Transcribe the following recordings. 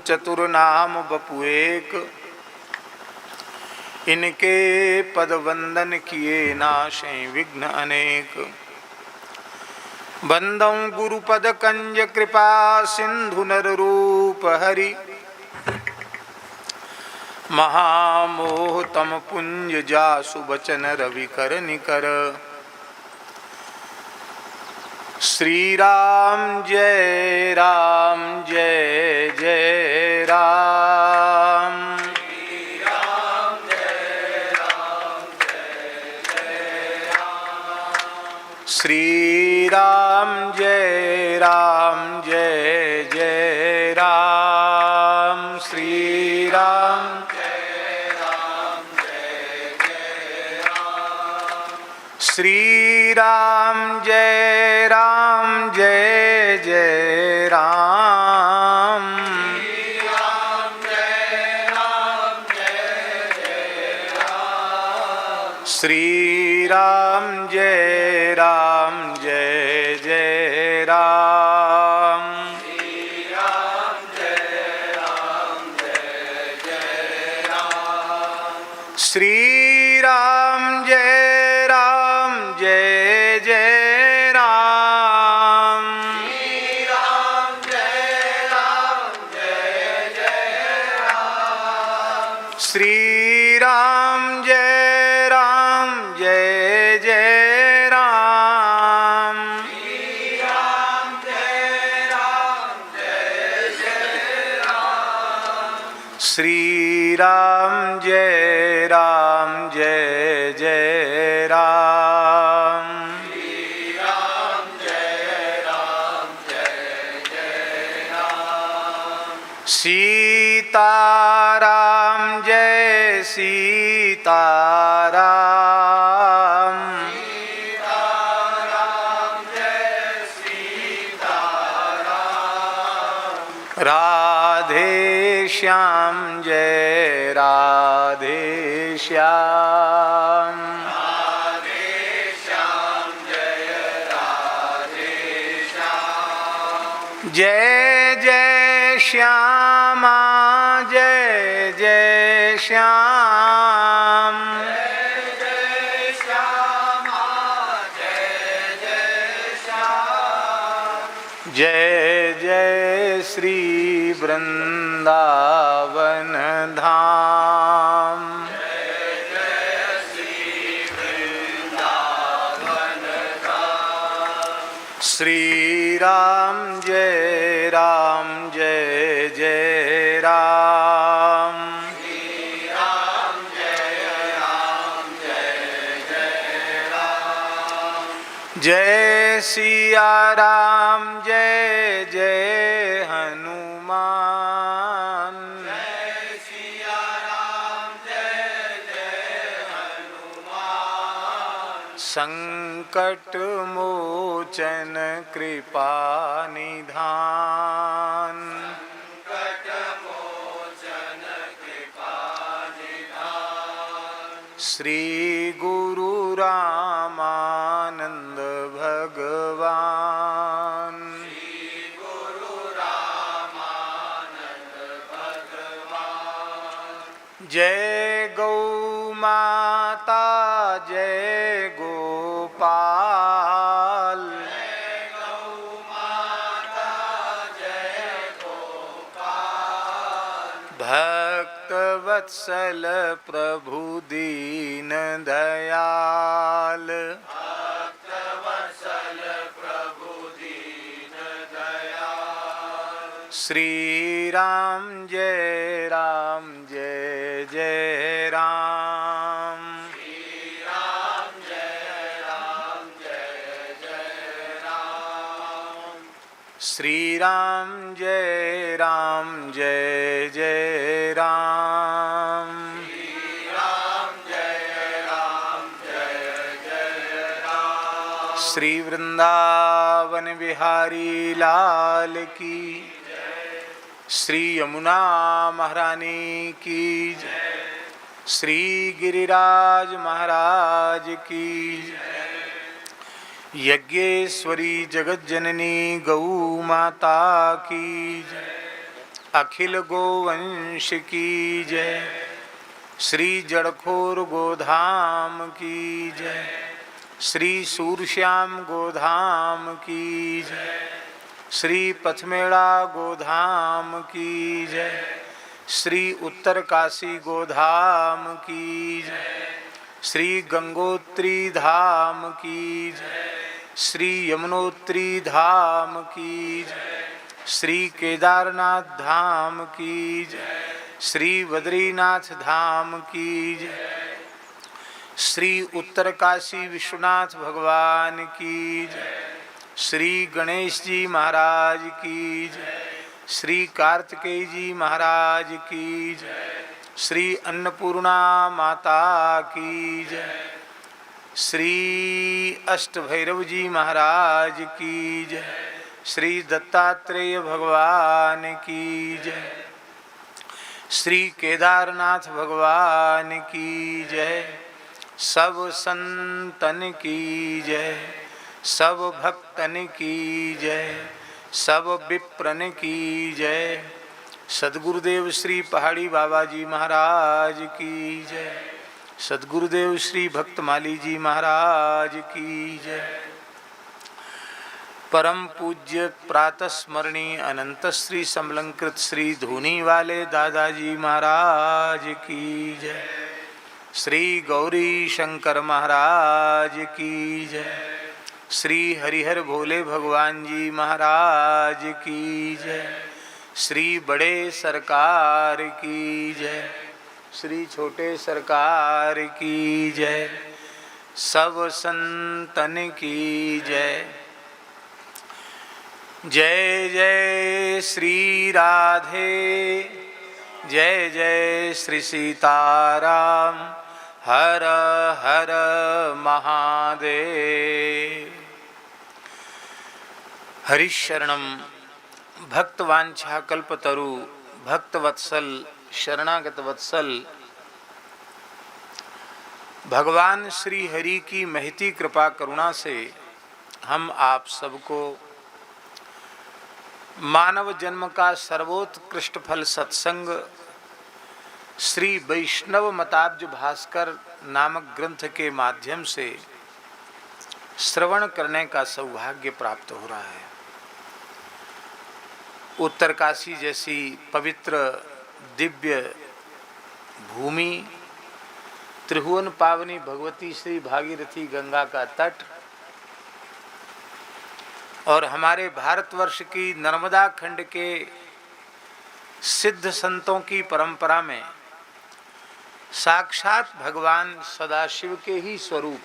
चतुर नाम बपु एक, इनके पद वंदन किए नाशे विघ्न अनेक। बंदौ गुरुपद कंज कृपा सिंधु नर रूप हरि, महामोह तम पुंज जासु बचन रवि कर निकर। श्री राम जय जय राम। श्री राम जय जय राम। श्री राम जय जय राम। श्री राम जय जय राम। श्री राम जय जय राम। श्री राम जय जय राम। श्री राम जय जय राम। श्री राम जय जय राम। श्री राम जय जय राम। श्री राम जय जय राम। श्री राम जय जय राम। श्री राम जय जय राम। श्री राम जय जय राम। सीताराम जय सीताराम। सीताराम जय सीताराम। राधे श्याम जय राधे श्याम। राधे श्याम जय राधे श्याम। जय जय श्यामा जय जय श्याम। जय जय श्यामा जय जय श्याम। जय जय श्री वृंदावन धाम। जय जय श्री वृंदावन धाम। श्री राम जय जय राम। श्री राम जय जय राम। जय सिया राम जय जय हनुमान। जय सिया राम जय जय हनुमान। संकट मोचन कृपा निधान। संकट मोचन कृपा निधान। श्री गुरु रामानंद भगवान। श्री गुरु रामानंद भगवान। जय गौ माता जय गोपाल। जय गौ माता जय गोपाल। भक्त वत्सल प्रभु दीन दयाल। भक्त वत्सल प्रभु दीन दयाल। श्री राम जय जय राम। श्री राम जय जय राम। श्री राम जय जय राम। श्री राम जय जय राम। श्री वृंदावन बिहारी लाल की जय। श्री यमुना महारानी की जय। श्री गिरिराज महाराज की जय। यज्ञेश्वरी जगत जननी गौ माता की जय। अखिल गोवंश की जय। श्री जड़खोर गोधाम की जय। श्री सूरश्याम गोधाम की जय। श्री पथमेड़ा गोधाम की जय। श्री उत्तर काशी गोधाम की जय। श्री गंगोत्री धाम की जय। श्री यमुनोत्री धाम की जय। श्री केदारनाथ धाम की जय। श्री बद्रीनाथ धाम की जय। श्री उत्तर काशी विश्वनाथ भगवान की जय। श्री गणेश जी महाराज की जय। श्री कार्तिकेय जी महाराज की जय। श्री अन्नपूर्णा माता की जय। श्री अष्टभैरव जी महाराज की जय। श्री दत्तात्रेय भगवान की जय। श्री केदारनाथ भगवान की जय। सब संतन की जय। सब भक्तन की जय। सब विप्रन की जय। सद्गुरुदेव श्री पहाड़ी बाबा जी महाराज की जय। सद्गुरुदेव श्री भक्तमाली जी महाराज की जय। परम पूज्य प्रातः स्मरणीय अनंत श्री समलंकृत श्री धूनी वाले दादाजी महाराज की जय। श्री गौरी शंकर महाराज की जय। श्री हरिहर भोले भगवान जी महाराज की जय। श्री बड़े सरकार की जय। श्री छोटे सरकार की जय। सब संतन की जय। जय जय श्री राधे। जय जय श्री सीताराम। हर हर महादेव। हरिशरणम भक्तवांछा कल्पतरु भक्तवत्सल शरणागत वत्सल। भगवान श्री हरि की महती कृपा करुणा से हम आप सबको मानव जन्म का सर्वोत्कृष्ट फल सत्संग श्री वैष्णव मताब्ज भास्कर नामक ग्रंथ के माध्यम से श्रवण करने का सौभाग्य प्राप्त हो रहा है। उत्तरकाशी जैसी पवित्र दिव्य भूमि, त्रिभुवन पावनी भगवती श्री भागीरथी गंगा का तट और हमारे भारतवर्ष की नर्मदा खंड के सिद्ध संतों की परंपरा में साक्षात भगवान सदाशिव के ही स्वरूप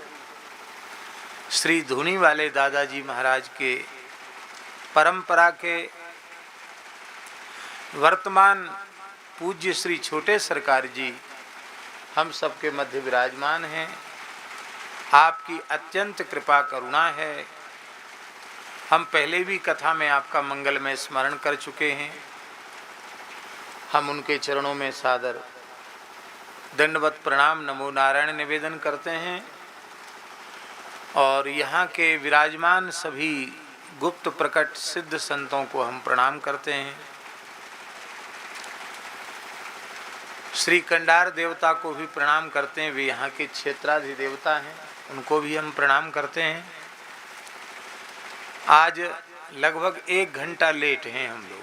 श्री धूनी वाले दादाजी महाराज के परंपरा के वर्तमान पूज्य श्री छोटे सरकार जी हम सबके मध्य विराजमान हैं। आपकी अत्यंत कृपा करुणा है। हम पहले भी कथा में आपका मंगलमय स्मरण कर चुके हैं। हम उनके चरणों में सादर दंडवत प्रणाम नमो नारायण निवेदन करते हैं और यहाँ के विराजमान सभी गुप्त प्रकट सिद्ध संतों को हम प्रणाम करते हैं। श्री कंडार देवता को भी प्रणाम करते हैं, वे यहाँ के क्षेत्राधिदेवता हैं, उनको भी हम प्रणाम करते हैं। आज लगभग 1 घंटा लेट हैं हम लोग।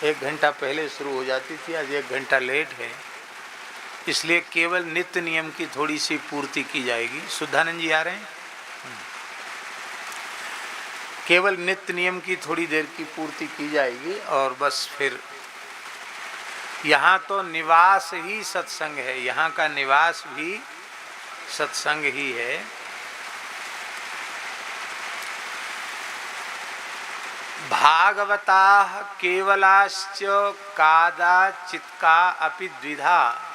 1 घंटा पहले शुरू हो जाती थी, आज 1 घंटा लेट है, इसलिए केवल नित्य नियम की थोड़ी सी पूर्ति की जाएगी। शुद्धानंद जी आ रहे हैं। केवल नित्य नियम की थोड़ी देर की पूर्ति की जाएगी और बस फिर यहाँ तो निवास ही सत्संग है, यहाँ का निवास भी सत्संग ही है। भागवता केवलाश्च कादाचित्का अपि द्विधा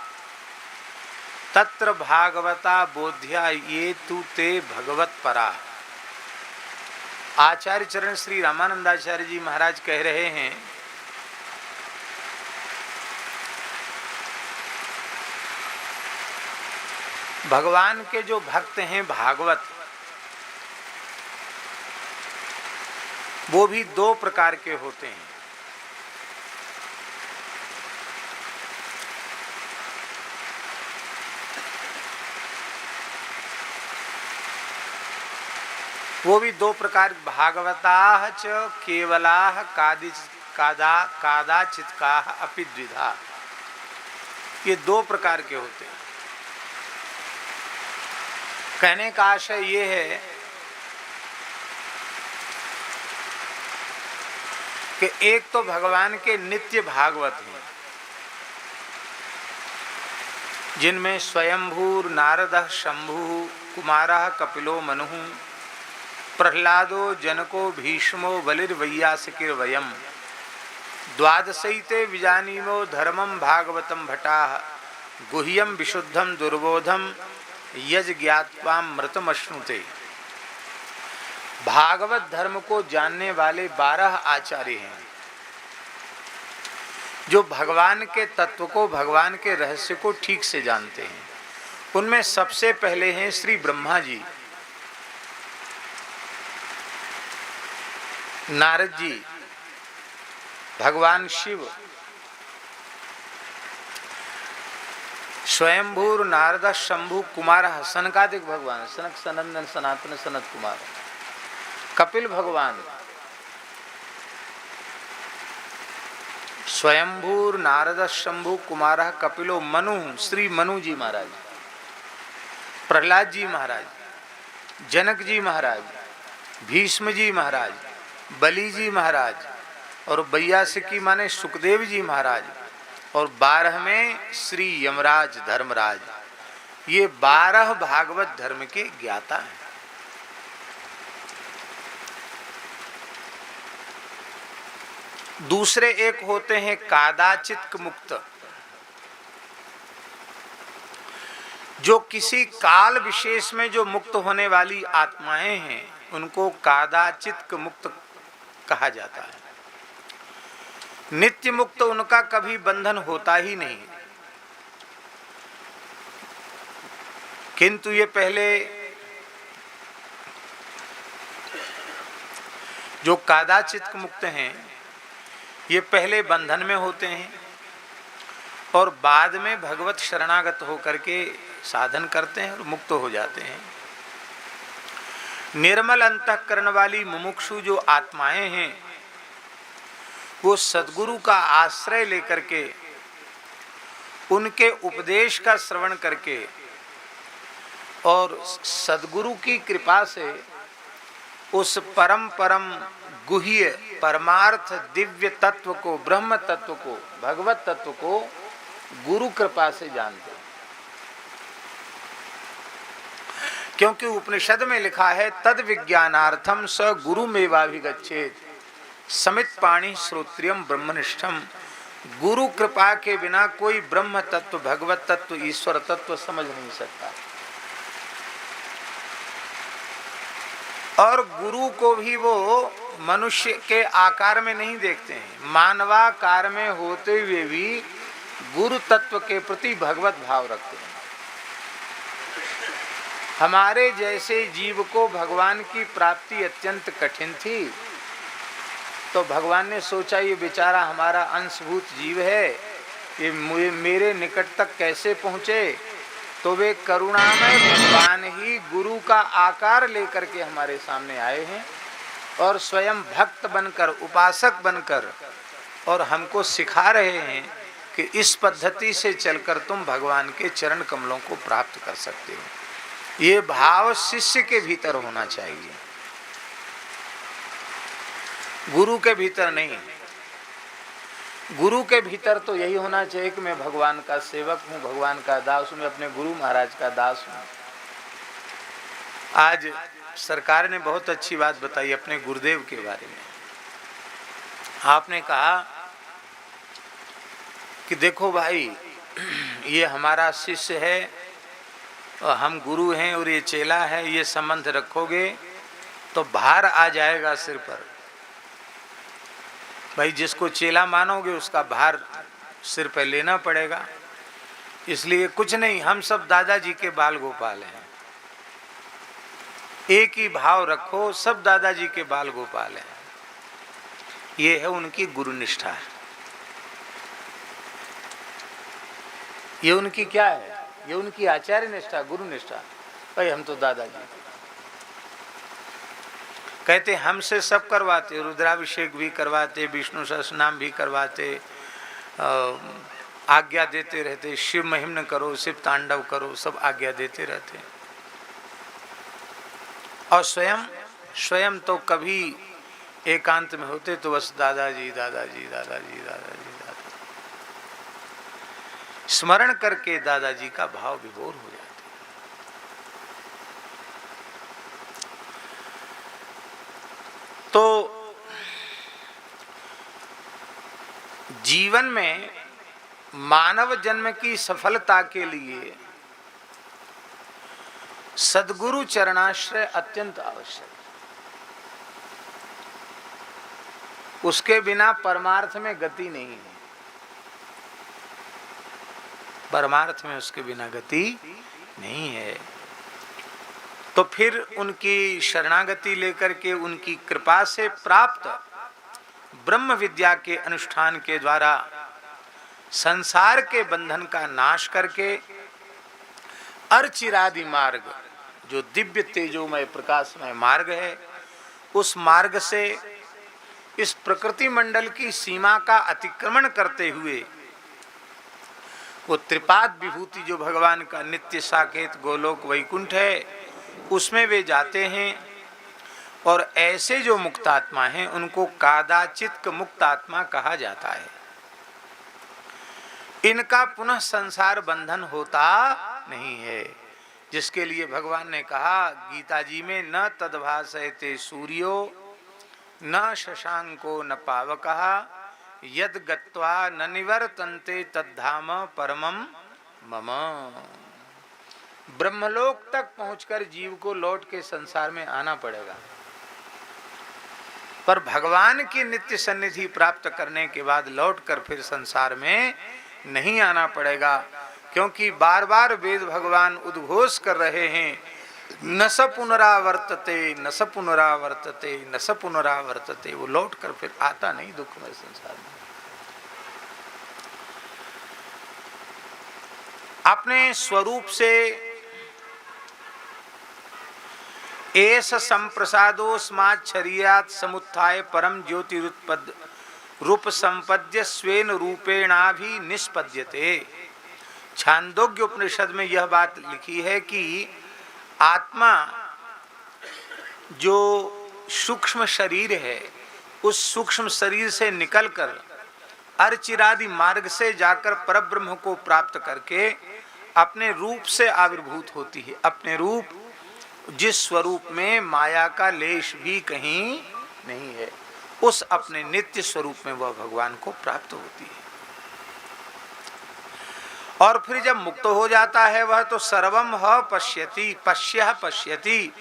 तत्र भागवता बोध्या ये तु ते भगवत्परा। आचार्य चरण श्री रामानंदाचार्य जी महाराज कह रहे हैं, भगवान के जो भक्त हैं भागवत, वो भी दो प्रकार के होते हैं। वो भी दो प्रकार, भागवताः च केवलाः कादाचित्काः अपि द्विधा, ये दो प्रकार के होते हैं। कहने का आशय ये है कि एक तो भगवान के नित्य भागवत हैं, जिनमें स्वयंभूर नारदः शंभु कुमारः कपिलो मनुः प्रह्लादो जनको भीष्मो बलिर्वैयासिकिर्वयम् द्वादशैते विजानीमो धर्मं भागवतं भटाः गुह्यं विशुद्धं दुर्बोधं यज ज्ञात्वामृतमश्नुते। भागवत धर्म को जानने वाले 12 आचार्य हैं, जो भगवान के तत्व को, भगवान के रहस्य को ठीक से जानते हैं। उनमें सबसे पहले हैं श्री ब्रह्मा जी, नारद जी, भगवान शिव, स्वयंभूर नारद शंभु कुमार सनकादिक भगवान, सनक सनंदन सनातन सनत कुमार, कपिल भगवान, स्वयंभूर नारद शंभु कुमार कपिलो मनु, श्री मनु जी महाराज, प्रहलाद जी महाराज, जनक जी महाराज, भीष्म जी महाराज, बलि जी महाराज और वैयासिकी माने सुखदेव जी महाराज, और 12वें श्री यमराज धर्मराज। ये 12 भागवत धर्म के ज्ञाता हैं। दूसरे एक होते हैं कादाचित मुक्त, जो किसी काल विशेष में जो मुक्त होने वाली आत्माएं हैं, उनको कादाचित मुक्त कहा जाता है। नित्य मुक्त उनका कभी बंधन होता ही नहीं, किंतु ये पहले जो कादाचित मुक्त हैं, ये पहले बंधन में होते हैं और बाद में भगवत शरणागत होकर के साधन करते हैं और मुक्त हो जाते हैं। निर्मल अंतःकरण वाली मुमुक्षु जो आत्माएं हैं, वो सद्गुरु का आश्रय लेकर के, उनके उपदेश का श्रवण करके और सद्गुरु की कृपा से उस परम गुह्य परमार्थ दिव्य तत्व को, ब्रह्म तत्व को, भगवत तत्व को गुरु कृपा से जानते। क्योंकि उपनिषद में लिखा है, तद विज्ञानार्थम स गुरुमेवाभिगच्छेत् समित पाणि श्रोत्रियम ब्रह्मनिष्ठम। गुरु कृपा के बिना कोई ब्रह्म तत्व, भगवत तत्व, ईश्वर तत्व समझ नहीं सकता। और गुरु को भी वो मनुष्य के आकार में नहीं देखते हैं, मानवाकार में होते हुए भी गुरु तत्व के प्रति भगवत भाव रखते हैं। हमारे जैसे जीव को भगवान की प्राप्ति अत्यंत कठिन थी, तो भगवान ने सोचा ये बेचारा हमारा अंशभूत जीव है, ये मेरे निकट तक कैसे पहुँचे। तो वे करुणामय भगवान ही गुरु का आकार लेकर के हमारे सामने आए हैं और स्वयं भक्त बनकर, उपासक बनकर, और हमको सिखा रहे हैं कि इस पद्धति से चलकर तुम भगवान के चरण कमलों को प्राप्त कर सकते हो। ये भाव शिष्य के भीतर होना चाहिए, गुरु के भीतर नहीं। गुरु के भीतर तो यही होना चाहिए कि मैं भगवान का सेवक हूँ, भगवान का दास हूँ, मैं अपने गुरु महाराज का दास हूँ। आज सरकार ने बहुत अच्छी बात बताई अपने गुरुदेव के बारे में। आपने कहा कि देखो भाई, ये हमारा शिष्य है और हम गुरु हैं और ये चेला है, ये संबंध रखोगे तो भार आ जाएगा सिर पर। भाई जिसको चेला मानोगे उसका भार सिर पर लेना पड़ेगा। इसलिए कुछ नहीं, हम सब दादाजी के बाल गोपाल हैं। एक ही भाव रखो, सब दादाजी के बाल गोपाल हैं। ये है उनकी गुरु निष्ठा। ये उनकी क्या है? ये उनकी आचार्य निष्ठा, गुरु निष्ठा। भाई हम तो दादाजी कहते हमसे सब करवाते, रुद्राभिषेक भी करवाते, विष्णु सहस्रनाम भी करवाते, आज्ञा देते रहते, शिव महिम्न करो, शिव तांडव करो, सब आज्ञा देते रहते। और स्वयं तो कभी एकांत में होते तो बस दादाजी दादाजी दादाजी दादाजी दादा स्मरण करके दादाजी का भाव विभोर हो जाता। तो जीवन में मानव जन्म की सफलता के लिए सद्गुरु चरणाश्रय अत्यंत आवश्यक। उसके बिना परमार्थ में गति नहीं है। परमार्थ में उसके बिना गति नहीं है। तो फिर उनकी शरणागति लेकर के उनकी कृपा से प्राप्त ब्रह्म विद्या के अनुष्ठान के द्वारा संसार के बंधन का नाश करके अर्चिरादि मार्ग, जो दिव्य तेजोमय प्रकाशमय मार्ग है, उस मार्ग से इस प्रकृति मंडल की सीमा का अतिक्रमण करते हुए वो त्रिपाद विभूति जो भगवान का नित्य साकेत गोलोक वैकुंठ है, उसमें वे जाते हैं। और ऐसे जो मुक्तात्मा हैं उनको कादाचित मुक्तात्मा कहा जाता है। इनका पुनः संसार बंधन होता नहीं है, जिसके लिए भगवान ने कहा गीता जी में, न तद्भासयते सूर्यो न शशांको न पावकः यद गत्वा न निवर्तन्ते तद्धाम परमं मम। ब्रह्मलोक तक पहुंचकर जीव को लौट के संसार में आना पड़ेगा, पर भगवान की नित्य सन्निधि प्राप्त करने के बाद लौटकर फिर संसार में नहीं आना पड़ेगा। क्योंकि बार बार वेद भगवान उद्घोष कर रहे हैं, न स पुनरावर्तते न स पुनरावर्तते न स पुनरावर्तते। वो लौट कर फिर आता नहीं दुखमय संसार में। अपने स्वरूप से एस संप्रसादोस्माच्छरीयात् समुत्थाय परम ज्योतिरुत्पद रूप संपद्य स्वेन रूपेणाभि निष्पद्यते। छांदोग्य उपनिषद में यह बात लिखी है कि आत्मा जो सूक्ष्म शरीर है, उस सूक्ष्म शरीर से निकलकर अर्चिरादि मार्ग से जाकर परब्रह्म को प्राप्त करके अपने रूप से आविर्भूत होती है। अपने रूप, जिस स्वरूप में माया का लेश भी कहीं नहीं है, उस अपने नित्य स्वरूप में वह भगवान को प्राप्त होती है। और फिर जब मुक्त हो जाता है वह, तो सर्वम ह पश्यति पश्यः पश्यति।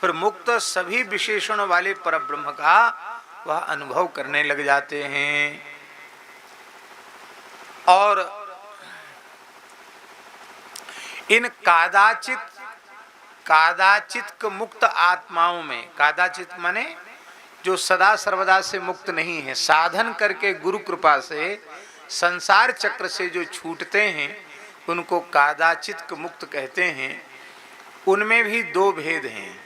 फिर मुक्त सभी विशेषणों वाले परब्रह्म का वह अनुभव करने लग जाते हैं। और इन कादाचित मुक्त आत्माओं में, कादाचित माने जो सदा सर्वदा से मुक्त नहीं है, साधन करके गुरु कृपा से संसार चक्र से जो छूटते हैं उनको कादाचित मुक्त कहते हैं। उनमें भी दो भेद हैं।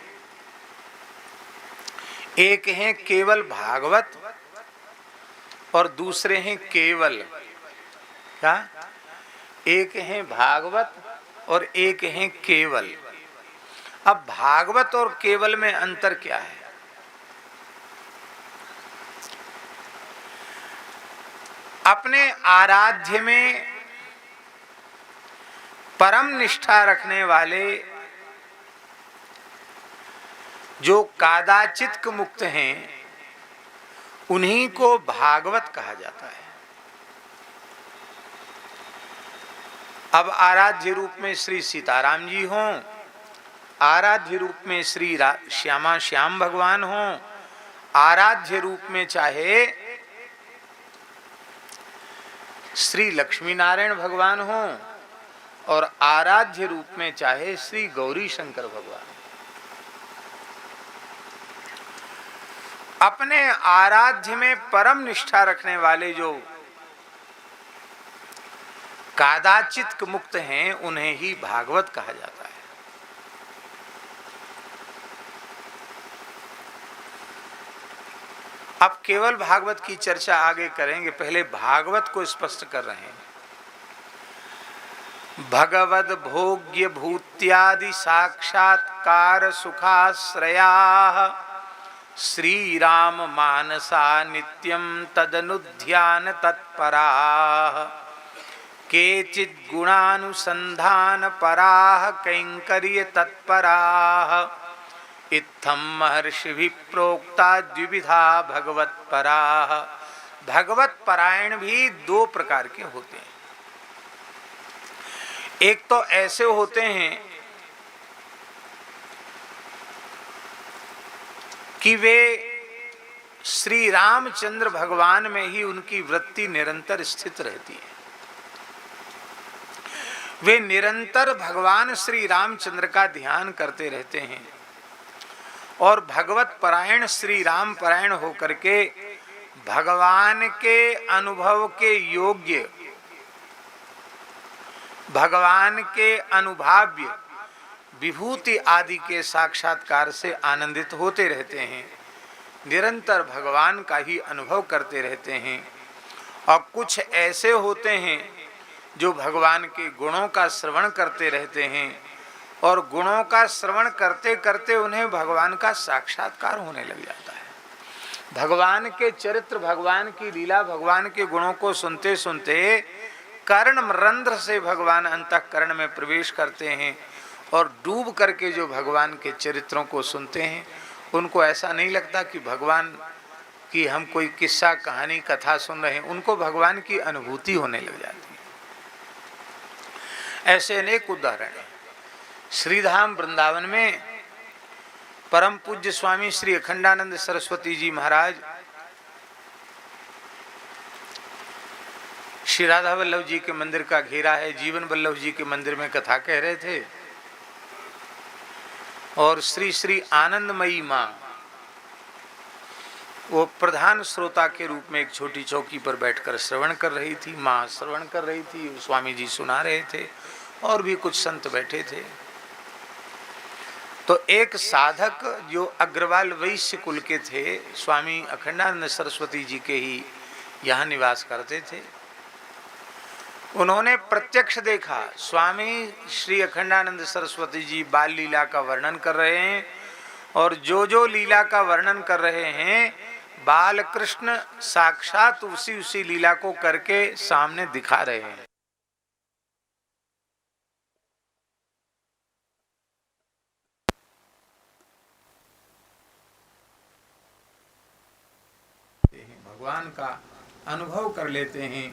एक है केवल भागवत और दूसरे हैं केवल। क्या? एक है भागवत और एक है केवल। अब भागवत और केवल में अंतर क्या है? अपने आराध्य में परम निष्ठा रखने वाले जो कादाचित मुक्त हैं, उन्हीं को भागवत कहा जाता है। अब आराध्य रूप में श्री सीताराम जी हों, आराध्य रूप में श्री श्याम भगवान हों, आराध्य रूप में चाहे श्री लक्ष्मी नारायण भगवान हों, और आराध्य रूप में चाहे श्री गौरी शंकर भगवान। अपने आराध्य में परम निष्ठा रखने वाले जो कादाचित मुक्त हैं, उन्हें ही भागवत कहा जाता है। अब केवल भागवत की चर्चा आगे करेंगे, पहले भागवत को स्पष्ट कर रहे हैं। भगवद भोग्य भूत्यादि साक्षात्कार सुखाश्रया श्री राम मानसा नित्यं तदनुध्यान तत्परा केचित् गुणानुसंधान पराः कैंकर्य तत्पराः इत्थम महर्षिभिः प्रोक्ता द्विविधा भगवत पराः। भगवत परायण भी दो प्रकार के होते हैं। एक तो ऐसे होते हैं कि वे श्री रामचंद्र भगवान में ही उनकी वृत्ति निरंतर स्थित रहती है। वे निरंतर भगवान श्री रामचंद्र का ध्यान करते रहते हैं और भगवत परायण श्री राम परायण होकर के भगवान के अनुभव के योग्य, भगवान के अनुभाव्य विभूति आदि के साक्षात्कार से आनंदित होते रहते हैं, निरंतर भगवान का ही अनुभव करते रहते हैं। और कुछ ऐसे होते हैं जो भगवान के गुणों का श्रवण करते रहते हैं और गुणों का श्रवण करते करते उन्हें भगवान का साक्षात्कार होने लग जाता है। भगवान के चरित्र, भगवान की लीला, भगवान के गुणों को सुनते सुनते कर्ण रंध्र से भगवान अंतःकरण में प्रवेश करते हैं और डूब करके जो भगवान के चरित्रों को सुनते हैं, उनको ऐसा नहीं लगता कि भगवान की हम कोई किस्सा कहानी कथा सुन रहे हैं, उनको भगवान की अनुभूति होने लग जाती है। ऐसे अनेक उदाहरण हैं। श्रीधाम वृंदावन में परम पूज्य स्वामी श्री अखंडानंद सरस्वती जी महाराज श्री राधा वल्लभ जी के मंदिर का घेरा है, जीवन वल्लभ जी के मंदिर में कथा कह रहे थे और श्री श्री आनंदमयी माँ वो प्रधान श्रोता के रूप में एक छोटी चौकी पर बैठकर श्रवण कर रही थी। माँ श्रवण कर रही थी, स्वामी जी सुना रहे थे और भी कुछ संत बैठे थे। तो एक साधक जो अग्रवाल वैश्य कुल के थे, स्वामी अखंडानंद सरस्वती जी के ही यहाँ निवास करते थे, उन्होंने प्रत्यक्ष देखा स्वामी श्री अखंडानंद सरस्वती जी बाल लीला का वर्णन कर रहे हैं और जो जो लीला का वर्णन कर रहे हैं बाल कृष्ण साक्षात उसी लीला को करके सामने दिखा रहे हैं। भगवान का अनुभव कर लेते हैं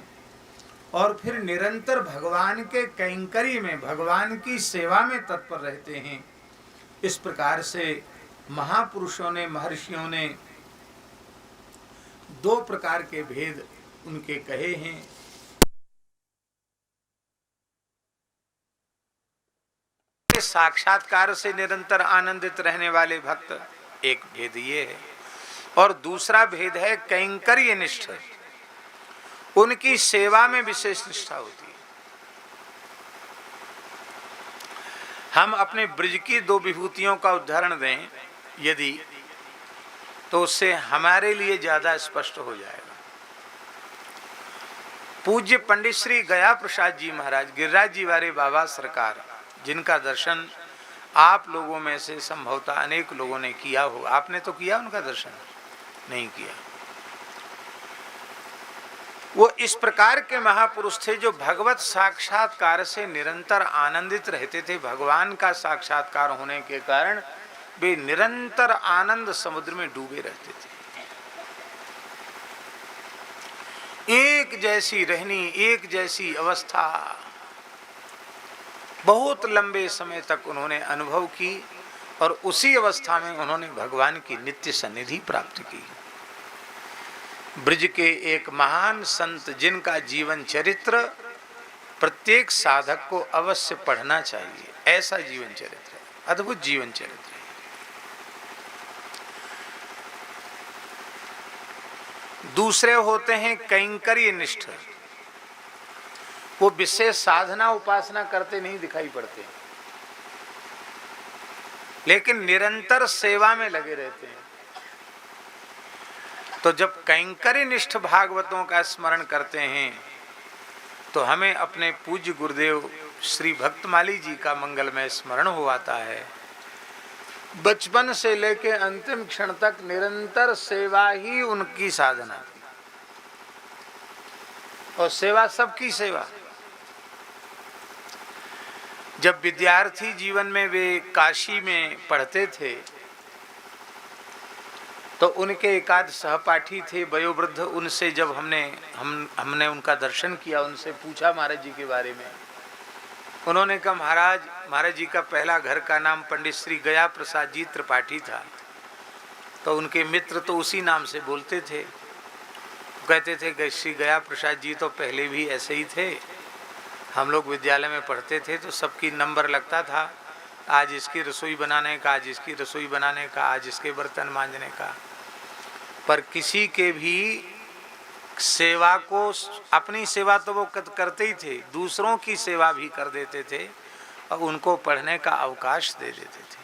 और फिर निरंतर भगवान के कैंकर्य में, भगवान की सेवा में तत्पर रहते हैं। इस प्रकार से महापुरुषों ने, महर्षियों ने दो प्रकार के भेद उनके कहे हैं। साक्षात्कार से निरंतर आनंदित रहने वाले भक्त, एक भेद ये है, और दूसरा भेद है कैंकर्य निष्ठ, उनकी सेवा में विशेष निष्ठा होती है। हम अपने ब्रज की दो विभूतियों का उदाहरण दें यदि, तो उससे हमारे लिए ज्यादा स्पष्ट हो जाएगा। पूज्य पंडित श्री गया प्रसाद जी महाराज, गिरिराज जी वाले बाबा सरकार, जिनका दर्शन आप लोगों में से संभवतः अनेक लोगों ने किया हो। आपने तो किया उनका दर्शन? नहीं किया। वो इस प्रकार के महापुरुष थे जो भगवत साक्षात्कार से निरंतर आनंदित रहते थे। भगवान का साक्षात्कार होने के कारण वे निरंतर आनंद समुद्र में डूबे रहते थे। एक जैसी रहनी, एक जैसी अवस्था बहुत लंबे समय तक उन्होंने अनुभव की और उसी अवस्था में उन्होंने भगवान की नित्य सन्निधि प्राप्त की। ब्रज के एक महान संत जिनका जीवन चरित्र प्रत्येक साधक को अवश्य पढ़ना चाहिए, ऐसा जीवन चरित्र है, अद्भुत जीवन चरित्र है। दूसरे होते हैं कैंकर्य निष्ठ, वो विशेष साधना उपासना करते नहीं दिखाई पड़ते, लेकिन निरंतर सेवा में लगे रहते हैं। तो जब कैंकर्य निष्ठ भागवतों का स्मरण करते हैं तो हमें अपने पूज्य गुरुदेव श्री भक्तमाली जी का मंगलमय स्मरण हो आता है। बचपन से लेकर अंतिम क्षण तक निरंतर सेवा ही उनकी साधना थी, और सेवा सबकी सेवा। जब विद्यार्थी जीवन में वे काशी में पढ़ते थे तो उनके एकाध सहपाठी थे वयोवृद्ध, उनसे जब हमने उनका दर्शन किया, उनसे पूछा महाराज जी के बारे में। उन्होंने कहा महाराज जी का पहला घर का नाम पंडित श्री गया प्रसाद जी त्रिपाठी था, तो उनके मित्र तो उसी नाम से बोलते थे। कहते थे श्री गया प्रसाद जी तो पहले भी ऐसे ही थे, हम लोग विद्यालय में पढ़ते थे तो सबकी नंबर लगता था, आज इसकी रसोई बनाने का, आज इसकी रसोई बनाने का, आज इसके बर्तन मांजने का। पर किसी के भी सेवा को, अपनी सेवा तो वो करते ही थे, दूसरों की सेवा भी कर देते थे और उनको पढ़ने का अवकाश दे देते थे।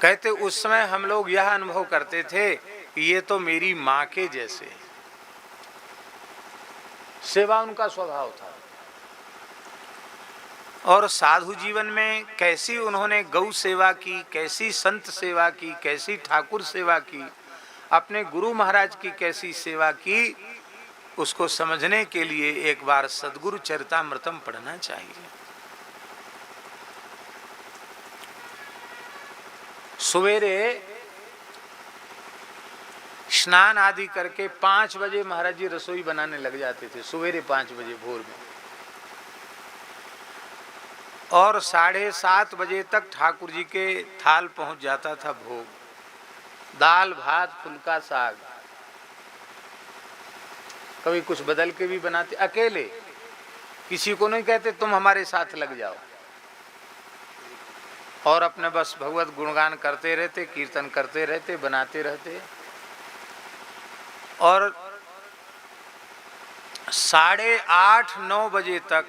कहते उस समय हम लोग यह अनुभव करते थे कि ये तो मेरी माँ के जैसे, सेवा उनका स्वभाव था। और साधु जीवन में कैसी उन्होंने गौ सेवा की, कैसी संत सेवा की, कैसी ठाकुर सेवा की, अपने गुरु महाराज की कैसी सेवा की, उसको समझने के लिए एक बार सद्गुरु चरितामृतम पढ़ना चाहिए। सवेरे स्नान आदि करके 5 बजे महाराज जी रसोई बनाने लग जाते थे, सवेरे 5 बजे भोर में, और 7:30 बजे तक ठाकुर जी के थाल पहुंच जाता था भोग, दाल भात फुल्का साग, कभी कुछ बदल के भी बनाते, अकेले, किसी को नहीं कहते तुम हमारे साथ लग जाओ, और अपने बस भगवत गुणगान करते रहते, कीर्तन करते रहते, बनाते रहते। और 8:30-9 बजे तक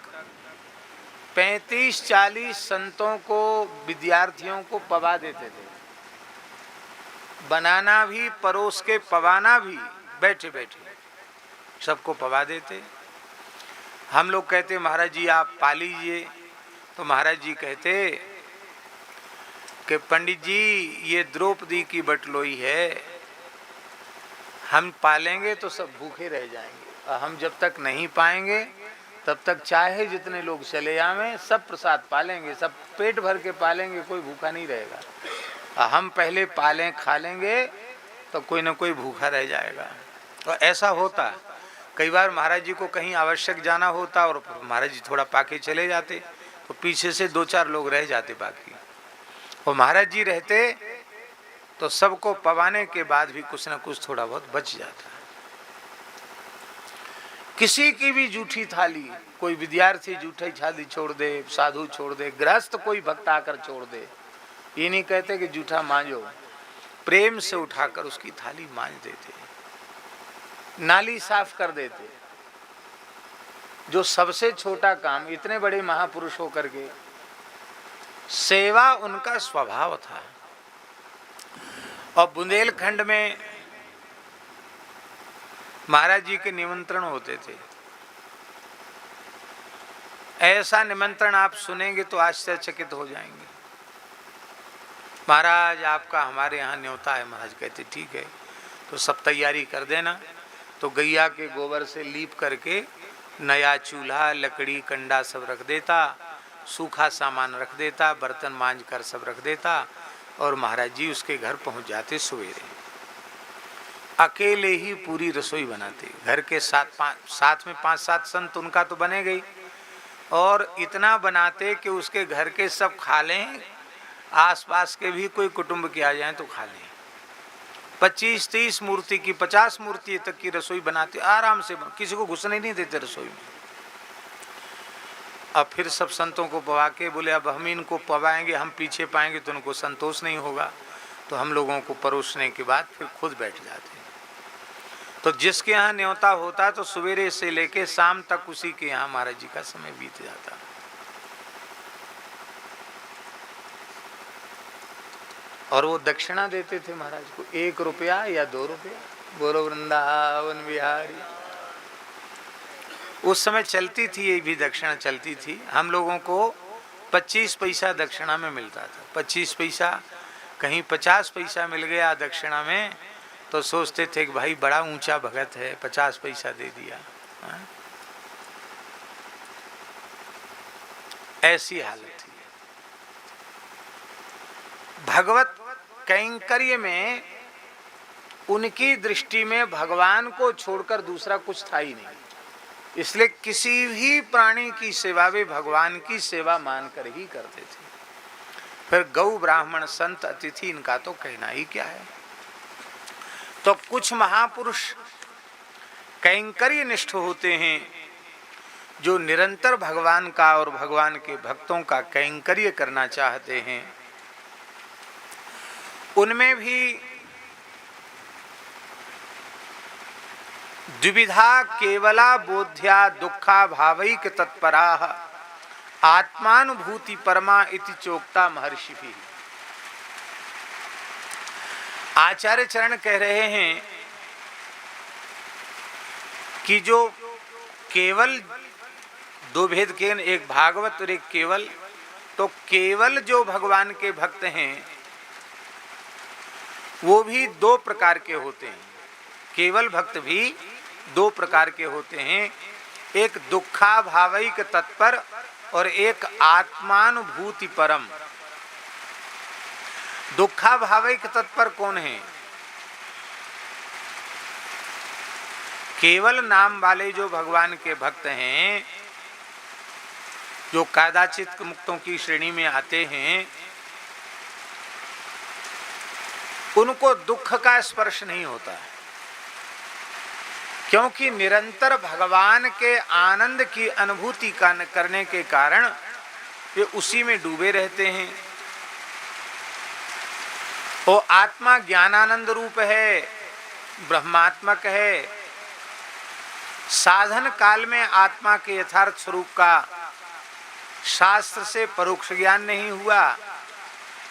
35-40 संतों को, विद्यार्थियों को पवा देते थे, बनाना भी, परोस के पवाना भी, बैठे बैठे सबको पवा देते। हम लोग कहते महाराज जी आप पा लीजिए, तो महाराज जी कहते कि पंडित जी ये द्रौपदी की बटलोई है, हम पालेंगे तो सब भूखे रह जाएंगे, और हम जब तक नहीं पाएंगे तब तक चाहे जितने लोग चले आवें सब प्रसाद पालेंगे, सब पेट भर के पालेंगे, कोई भूखा नहीं रहेगा। और हम पहले पालें खा लेंगे तो कोई ना कोई भूखा रह जाएगा। और ऐसा होता, कई बार महाराज जी को कहीं आवश्यक जाना होता और महाराज जी थोड़ा पाके चले जाते तो पीछे से 2-4 लोग रह जाते बाकी, और महाराज जी रहते तो सबको पवाने के बाद भी कुछ न कुछ थोड़ा बहुत बच जाता। किसी की भी जूठी थाली, कोई विद्यार्थी जूठी थाली छोड़ दे, साधु छोड़ दे, गृहस्थ कोई भक्त आकर छोड़ दे, ये नहीं कहते कि जूठा मांजो, प्रेम से उठाकर उसकी थाली मांज देते, नाली साफ कर देते। जो सबसे छोटा काम, इतने बड़े महापुरुष होकर के, सेवा उनका स्वभाव था। और बुंदेलखंड में महाराज जी के निमंत्रण होते थे, ऐसा निमंत्रण आप सुनेंगे तो आश्चर्यचकित हो जाएंगे। महाराज आपका हमारे यहाँ न्योता है। महाराज कहते ठीक है, तो सब तैयारी कर देना। तो गैया के गोबर से लीप करके नया चूल्हा, लकड़ी, कंडा सब रख देता, सूखा सामान रख देता, बर्तन मांज कर सब रख देता, और महाराज जी उसके घर पहुंच जाते सवेरे, अकेले ही पूरी रसोई बनाते। घर के साथ में 5-7 संत उनका तो बने गई, और इतना बनाते कि उसके घर के सब खा लें, आसपास के भी कोई कुटुंब के आ जाएं तो खा लें। 25-30 मूर्ति की, 50 मूर्ति तक की रसोई बनाते आराम से, किसी को घुसने नहीं देते रसोई में। अब फिर सब संतों को पवा के बोले अब हम इनको पवाएंगे, हम पीछे पाएंगे तो उनको संतोष नहीं होगा, तो हम लोगों को परोसने के बाद फिर खुद बैठ जाते हैं। तो जिसके यहाँ न्योता होता तो सवेरे से लेके शाम तक उसी के यहाँ महाराज जी का समय बीत जाता। और वो दक्षिणा देते थे महाराज को, 1 रुपया या 2 रुपया। बोलो वृंदावन बिहारी। उस समय चलती थी, ये भी दक्षिणा चलती थी। हम लोगों को 25 पैसा दक्षिणा में मिलता था। 25 पैसा, कहीं 50 पैसा मिल गया दक्षिणा में तो सोचते थे कि भाई बड़ा ऊंचा भगत है, 50 पैसा दे दिया। ऐसी हालत थी। भगवत कैंकर्य में उनकी दृष्टि में भगवान को छोड़कर दूसरा कुछ था ही नहीं। इसलिए किसी भी प्राणी की सेवा वे भगवान की सेवा मानकर ही करते थे। फिर गौ ब्राह्मण संत अतिथि इनका तो कहना ही क्या है। तो कुछ महापुरुष कैंकर्य निष्ठ होते हैं जो निरंतर भगवान का और भगवान के भक्तों का कैंकर्य करना चाहते हैं। उनमें भी द्विविधा केवला बोध्या दुखा भावैक तत्परा आत्मानुभूति परमा इति चोक्ता महर्षि भी। आचार्य चरण कह रहे हैं कि जो केवल, 2 भेद के, एक भागवत और एक केवल। तो केवल जो भगवान के भक्त हैं वो भी 2 प्रकार के होते हैं। केवल भक्त भी 2 प्रकार के होते हैं, एक दुखा भावैक तत्पर और एक आत्मानुभूति परम। दुखा भावैक तत्पर कौन है? केवल नाम वाले जो भगवान के भक्त हैं, जो कदाचित मुक्तों की श्रेणी में आते हैं, उनको दुख का स्पर्श नहीं होता है, क्योंकि निरंतर भगवान के आनंद की अनुभूति करने के कारण वे उसी में डूबे रहते हैं। वो आत्मा ज्ञानानंद रूप है, ब्रह्मात्मक है। साधन काल में आत्मा के यथार्थ स्वरूप का शास्त्र से परोक्ष ज्ञान नहीं हुआ,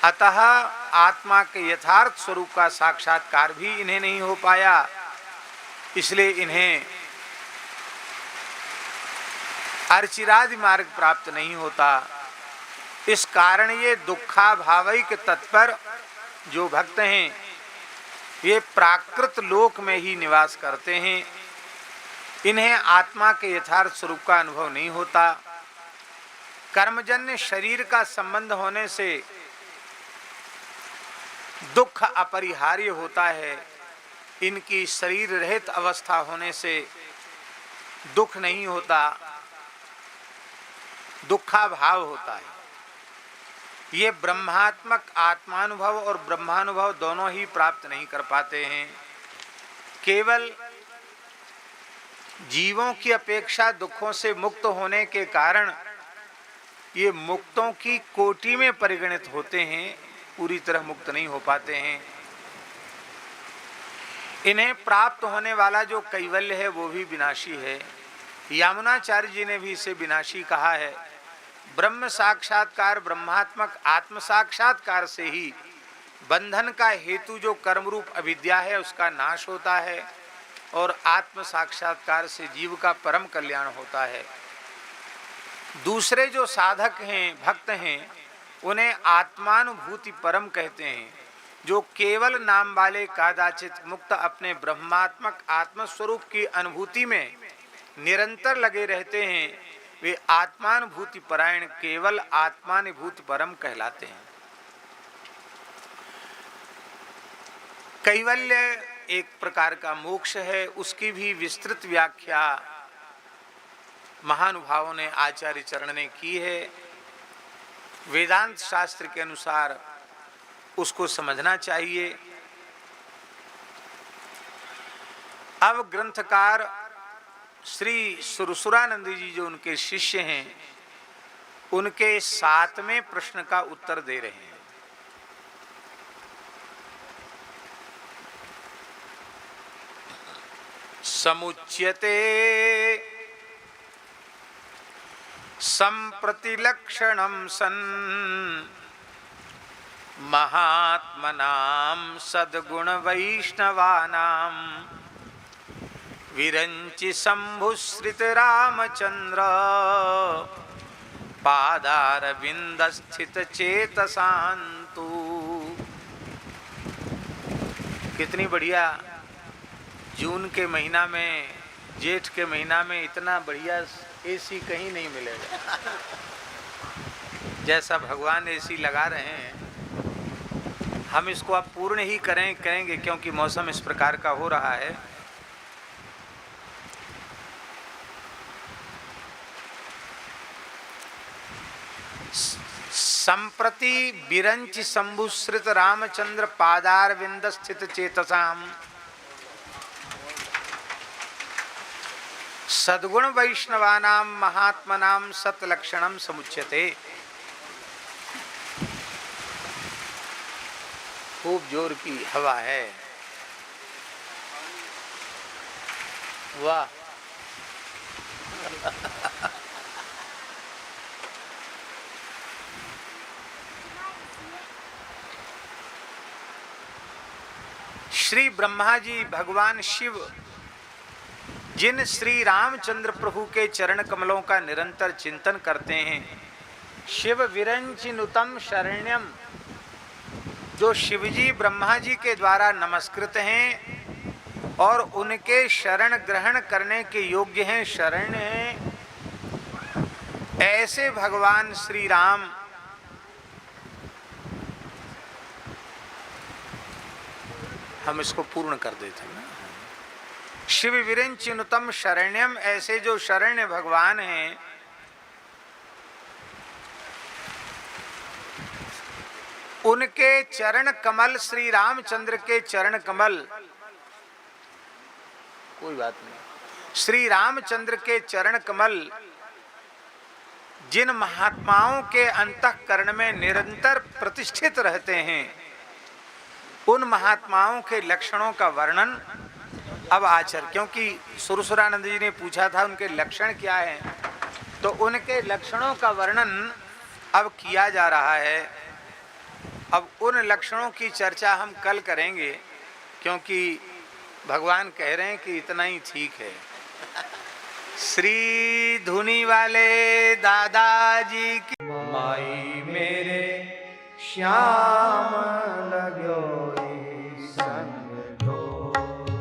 अतः आत्मा के यथार्थ स्वरूप का साक्षात्कार भी इन्हें नहीं हो पाया। इसलिए इन्हें अर्चिरादि मार्ग प्राप्त नहीं होता। इस कारण ये दुखा भावैक तत्पर जो भक्त हैं ये प्राकृत लोक में ही निवास करते हैं। इन्हें आत्मा के यथार्थ स्वरूप का अनुभव नहीं होता। कर्मजन्य शरीर का संबंध होने से दुख अपरिहार्य होता है। इनकी शरीर रहित अवस्था होने से दुख नहीं होता, दुखा भाव होता है। ये ब्रह्मात्मक आत्मानुभव और ब्रह्मानुभव दोनों ही प्राप्त नहीं कर पाते हैं। केवल जीवों की अपेक्षा दुखों से मुक्त होने के कारण ये मुक्तों की कोटि में परिगणित होते हैं, पूरी तरह मुक्त नहीं हो पाते हैं। इन्हें प्राप्त होने वाला जो कैवल्य है वो भी विनाशी है। यामुनाचार्य जी ने भी इसे विनाशी कहा है। ब्रह्म साक्षात्कार, ब्रह्मात्मक आत्म साक्षात्कार से ही बंधन का हेतु जो कर्मरूप अविद्या है उसका नाश होता है और आत्म साक्षात्कार से जीव का परम कल्याण होता है। दूसरे जो साधक हैं, भक्त हैं, उन्हें आत्मानुभूति परम कहते हैं। जो केवल नाम वाले कदाचित मुक्त अपने ब्रह्मात्मक आत्मस्वरूप की अनुभूति में निरंतर लगे रहते हैं, वे आत्मानुभूति परायण केवल आत्मानुभूति परम कहलाते हैं। कैवल्य एक प्रकार का मोक्ष है, उसकी भी विस्तृत व्याख्या महानुभावों ने, आचार्य चरण ने की है। वेदांत शास्त्र के अनुसार उसको समझना चाहिए। अब ग्रंथकार श्री सुरसुरानंद जी जो उनके शिष्य हैं, उनके 7वें प्रश्न का उत्तर दे रहे हैं। समुच्यते संप्रतिलक्षणं सन् महात्मनां सद्गुण वैष्णवानां विरंचि शंभुश्रित रामचंद्र पादारविंद स्थित चेतसान्तु। कितनी बढ़िया जून के महीना में, जेठ के महीना में इतना बढ़िया एसी कहीं नहीं मिलेगा जैसा भगवान एसी लगा रहे हैं। हम इसको अब पूर्ण ही करेंगे क्योंकि मौसम इस प्रकार का हो रहा है। संप्रति विरंचि शंभुश्रित रामचंद्र पादारविंद स्थित चेतसाम सद्गुण वैष्णवानां महात्मनां सत्लक्षणं समुच्यते। खूब जोर की हवा है, वाह। श्री ब्रह्मा जी भगवान शिव जिन श्री रामचंद्र प्रभु के चरण कमलों का निरंतर चिंतन करते हैं, शिव विरंचिनुतम शरण्यम, जो शिवजी ब्रह्मा जी के द्वारा नमस्कृत हैं और उनके शरण ग्रहण करने के योग्य हैं, शरण्य हैं, ऐसे भगवान श्री राम हम इसको पूर्ण कर देते हैं। शिव विरंचिनुतम शरण्यम, ऐसे जो शरण्य भगवान हैं, उनके चरण कमल, श्री रामचंद्र के चरण कमल, कोई बात नहीं, श्री रामचंद्र के चरण कमल जिन महात्माओं के अंतःकरण में निरंतर प्रतिष्ठित रहते हैं, उन महात्माओं के लक्षणों का वर्णन अब आचर, क्योंकि सुरसुरानंद जी ने पूछा था उनके लक्षण क्या हैं, तो उनके लक्षणों का वर्णन अब किया जा रहा है। अब उन लक्षणों की चर्चा हम कल करेंगे, क्योंकि भगवान कह रहे हैं कि इतना ही ठीक है। श्री धुनी वाले दादाजी की माई मेरे श्याम लगो